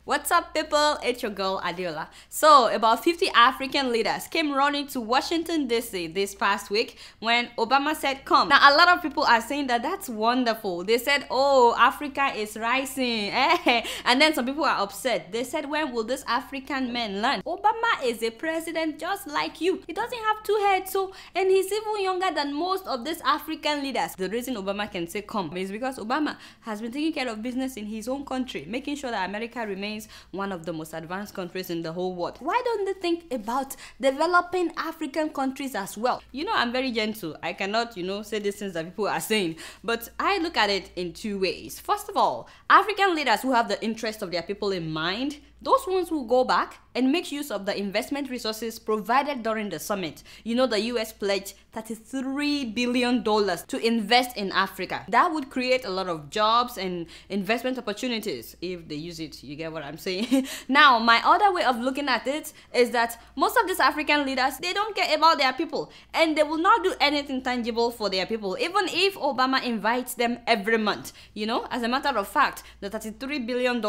What's up, people? It's your girl Adeola. So, about 50 African leaders came running to Washington DC this past week when Obama said come. Now, a lot of people are saying that that's wonderful. They said, oh, Africa is rising. And then some people are upset. They said, when will this African man learn? Obama is a president just like you. He doesn't have two heads, and he's even younger than most of these African leaders. The reason Obama can say come is because Obama has been taking care of business in his own country, making sure that America remains one of the most advanced countries in the whole world. Why don't they think about developing African countries as well? You know, I'm very gentle. I cannot, say these things that people are saying, but I look at it in two ways. First of all, African leaders who have the interest of their people in mind, those ones who go back and make use of the investment resources provided during the summit. You know, the US pledged $33 billion to invest in Africa. That would create a lot of jobs and investment opportunities if they use it. You get what I'm saying? Now, my other way of looking at it is that most of these African leaders, they don't care about their people and they will not do anything tangible for their people, even if Obama invites them every month. As a matter of fact, the $33 billion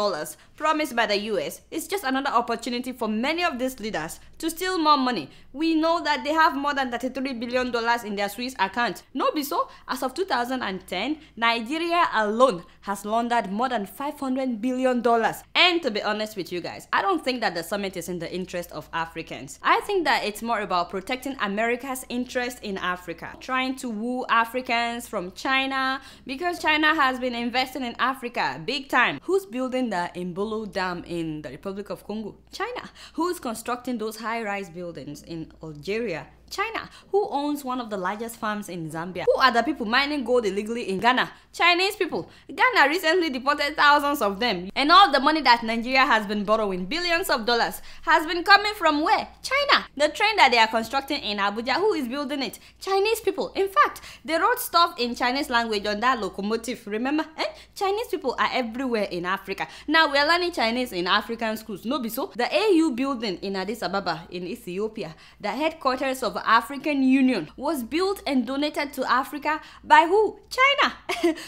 promised by the US is just another opportunity for many of these leaders to steal more money. We know that they have more than $33 billion in their Swiss account. No be so, as of 2010, Nigeria alone has laundered more than $500 billion. And to be honest with you guys, I don't think that the summit is in the interest of Africans. I think that it's more about protecting America's interest in Africa, trying to woo Africans from China, because China has been investing in Africa big time. Who's building the Mbolo Dam in the Republic of Congo? China. Who's constructing those high-rise buildings in Algeria? China. Who owns one of the largest farms in Zambia? Who are the people mining gold illegally in Ghana? Chinese people. Ghana recently deported thousands of them. And all the money that Nigeria has been borrowing, billions of dollars, has been coming from where? China. The train that they are constructing in Abuja, who is building it? Chinese people. In fact, they wrote stuff in Chinese language on that locomotive, remember? Chinese people are everywhere in Africa. Now, we are learning Chinese in African schools. No be so? The AU building in Addis Ababa in Ethiopia, the headquarters of African Union, was built and donated to Africa by who? China.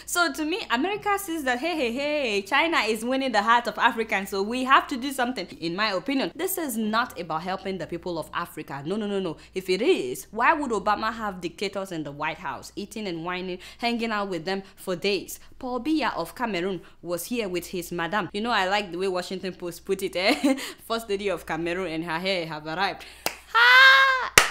So to me, America sees that hey, China is winning the heart of Africans, so we have to do something. In my opinion, this is not about helping the people of Africa. No. If it is, why would Obama have dictators in the White House eating and whining, hanging out with them for days? Paul Biya of Cameroon was here with his madam. I like the way Washington Post put it. First lady of Cameroon and her hair have arrived.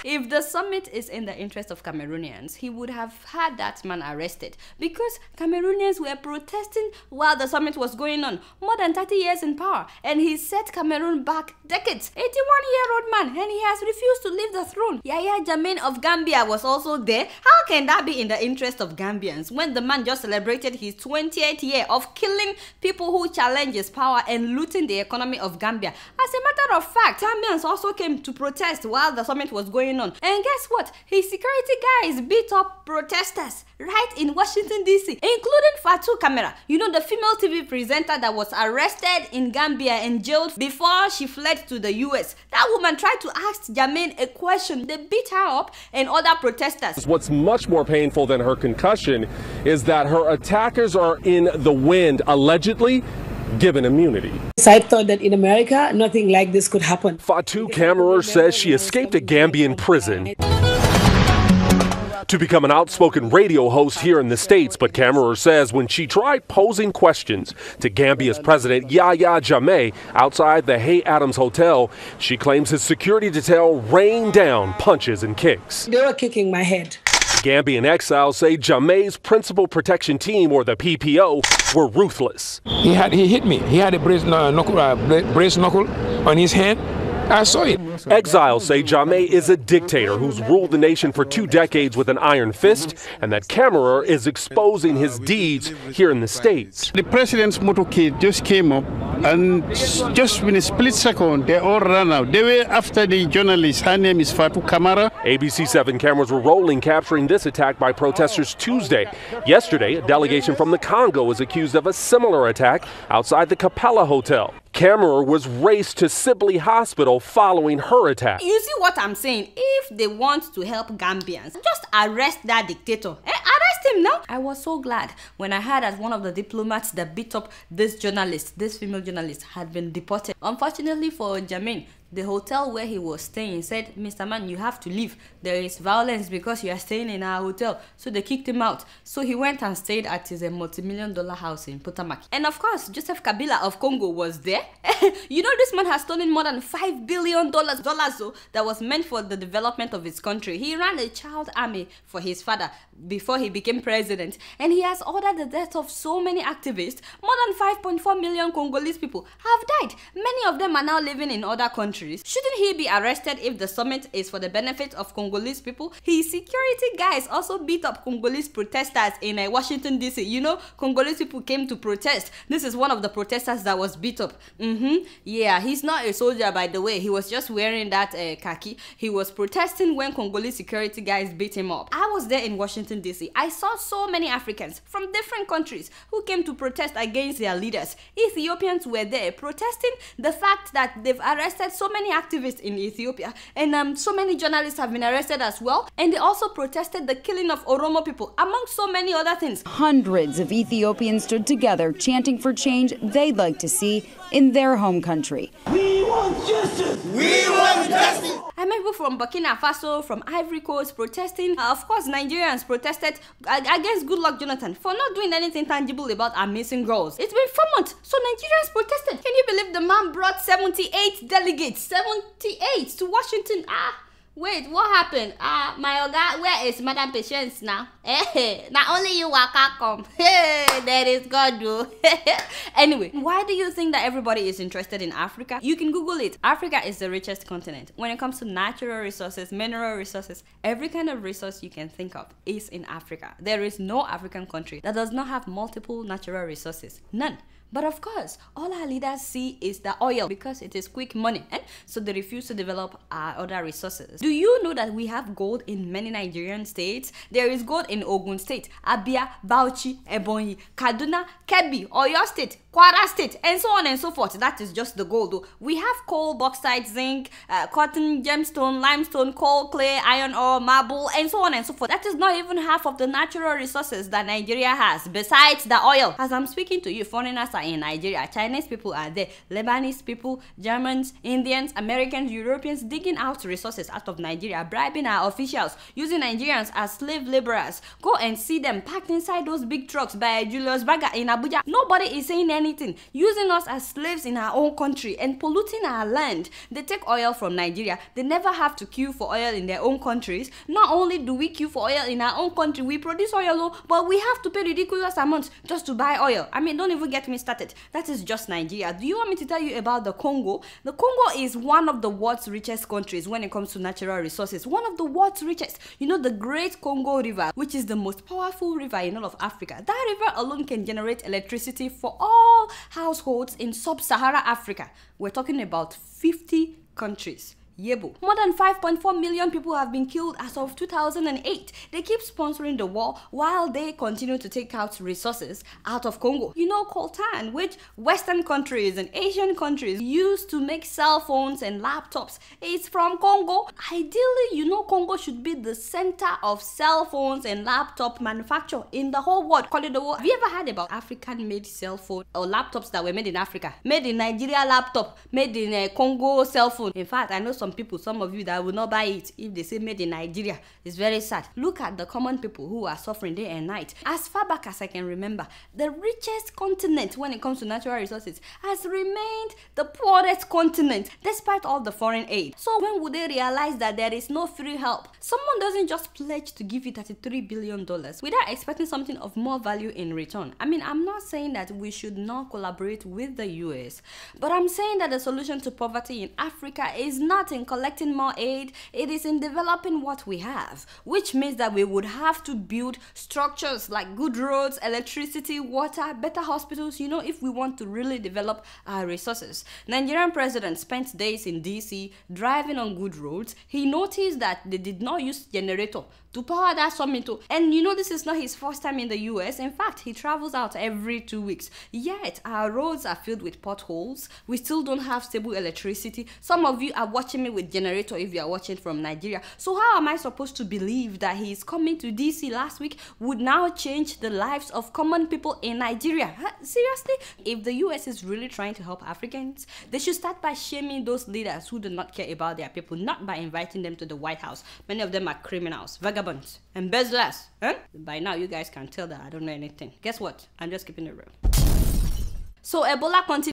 If the summit is in the interest of Cameroonians, he would have had that man arrested, because Cameroonians were protesting while the summit was going on. More than 30 years in power, and he set Cameroon back decades. 81-year-old man, and he has refused to leave the throne. Yahya Jammeh of Gambia was also there. How can that be in the interest of Gambians when the man just celebrated his 20th year of killing people who challenge his power and looting the economy of Gambia? As a matter of fact, Gambians also came to protest while the summit was going on. And guess what? His security guys beat up protesters right in Washington DC, including Fatou Camara, the female TV presenter that was arrested in Gambia and jailed before she fled to the US. That woman tried to ask Jammeh a question. They beat her up and other protesters. What's much more painful than her concussion is that her attackers are in the wind, allegedly given immunity. I thought that in America, nothing like this could happen. Fatou Camara says she escaped a Gambian prison to become an outspoken radio host here in the States, but Camara says when she tried posing questions to Gambia's President Yahya Jammeh outside the Hay Adams Hotel, she claims his security detail rained down punches and kicks. They were kicking my head. Gambian exiles say Jammeh's Principal Protection Team, or the PPO, were ruthless. He hit me. He had a brace knuckle on his hand. I saw it. Exiles say Jammeh is a dictator who's ruled the nation for 2 decades with an iron fist, and that Camara is exposing his deeds here in the States. The president's motorcade just came up, and just in a split second, they all ran out. They were after the journalist. Her name is Fatou Camara. ABC 7 cameras were rolling, capturing this attack by protesters Tuesday. Yesterday, a delegation from the Congo was accused of a similar attack outside the Capella Hotel. Camara was raced to Sibley Hospital following her attack. You see what I'm saying? If they want to help Gambians, just arrest that dictator. Arrest him now. I was so glad when I heard that one of the diplomats that beat up this journalist, this female journalist, had been deported. Unfortunately for Jammeh, the hotel where he was staying said, "Mr. Man, you have to leave. There is violence because you are staying in our hotel." So they kicked him out. So he went and stayed at his multi-million-dollar house in Potomac. And of course, Joseph Kabila of Congo was there. You know, this man has stolen more than $5 billion that was meant for the development of his country. He ran a child army for his father before he became president. And he has ordered the death of so many activists. More than 5.4 million Congolese people have died. Many of them are now living in other countries. Shouldn't he be arrested if the summit is for the benefit of Congolese people? His security guys also beat up Congolese protesters in Washington, D.C. You know, Congolese people came to protest. This is one of the protesters that was beat up. Yeah, he's not a soldier, by the way. He was just wearing that khaki. He was protesting when Congolese security guys beat him up. I was there in Washington, D.C. I saw so many Africans from different countries who came to protest against their leaders. Ethiopians were there protesting the fact that they've arrested so many activists in Ethiopia, and so many journalists have been arrested as well. And they also protested the killing of Oromo people, among so many other things. Hundreds of Ethiopians stood together chanting for change they'd like to see in their home country. We want justice! We want justice! I met people from Burkina Faso, from Ivory Coast protesting. Of course, Nigerians protested against Goodluck Jonathan for not doing anything tangible about our missing girls. It's been 4 months, so Nigerians protested. Can you believe the man brought 78 delegates, 78 to Washington? Wait, what happened? My Oga, where is Madam Patience now? Not only you waka come. That is God, do. Anyway, why do you think that everybody is interested in Africa? You can Google it. Africa is the richest continent. When it comes to natural resources, mineral resources, every kind of resource you can think of is in Africa. There is no African country that does not have multiple natural resources. None. But of course, all our leaders see is the oil because it is quick money, so they refuse to develop our other resources. Do you know that we have gold in many Nigerian states? There is gold in Ogun State, Abia, Bauchi, Ebonyi, Kaduna, Kebbi, Oyo State, Kwara State, and so on and so forth. That is just the gold though. We have coal, bauxite, zinc, cotton, gemstone, limestone, coal, clay, iron ore, marble, and so on and so forth. That is not even half of the natural resources that Nigeria has, besides the oil. As I'm speaking to you, foreigners are in Nigeria. Chinese people are there. Lebanese people, Germans, Indians, Americans, Europeans digging out resources out of Nigeria, bribing our officials, using Nigerians as slave laborers. Go and see them packed inside those big trucks by Julius Berger in Abuja. Nobody is saying anything. Using us as slaves in our own country and polluting our land. They take oil from Nigeria. They never have to queue for oil in their own countries. Not only do we queue for oil in our own country, we produce oil, but we have to pay ridiculous amounts just to buy oil. I mean, don't even get me started. That is just Nigeria. Do you want me to tell you about the Congo? The Congo is one of the world's richest countries when it comes to natural resources. One of the world's richest. You know, the Great Congo River, which is the most powerful river in all of Africa. That river alone can generate electricity for all households in sub-Sahara Africa. We're talking about 50 countries. Yebo. More than 5.4 million people have been killed as of 2008. They keep sponsoring the war while they continue to take out resources out of Congo. You know coltan, which Western countries and Asian countries use to make cell phones and laptops, is from Congo. Ideally, you know Congo should be the center of cell phones and laptop manufacture in the whole world. Call it the world. Have you ever heard about African-made cell phone or laptops that were made in Africa? Made in Nigeria laptop, made in Congo cell phone. In fact, I know some of you that will not buy it if they say made in Nigeria. It's very sad. Look at the common people who are suffering day and night. As far back as I can remember, the richest continent when it comes to natural resources has remained the poorest continent despite all the foreign aid. So when would they realize that there is no free help? Someone doesn't just pledge to give you $33 billion without expecting something of more value in return. I mean, I'm not saying that we should not collaborate with the US, but I'm saying that the solution to poverty in Africa is not in collecting more aid, it is in developing what we have, which means that we would have to build structures like good roads, electricity, water, better hospitals, you know, if we want to really develop our resources. Nigerian president spent days in DC driving on good roads. He noticed that they did not use generator to power that summit. And you know, this is not his first time in the US. In fact, he travels out every 2 weeks. Yet, our roads are filled with potholes. We still don't have stable electricity. Some of you are watching watching me with generator if you are watching from Nigeria. So how am I supposed to believe that his coming to DC last week would now change the lives of common people in Nigeria? Huh? Seriously? If the US is really trying to help Africans, they should start by shaming those leaders who do not care about their people, not by inviting them to the White House. Many of them are criminals, vagabonds, embezzlers. Huh? By now, you guys can tell that I don't know anything. Guess what? I'm just keeping it real. So Ebola continues.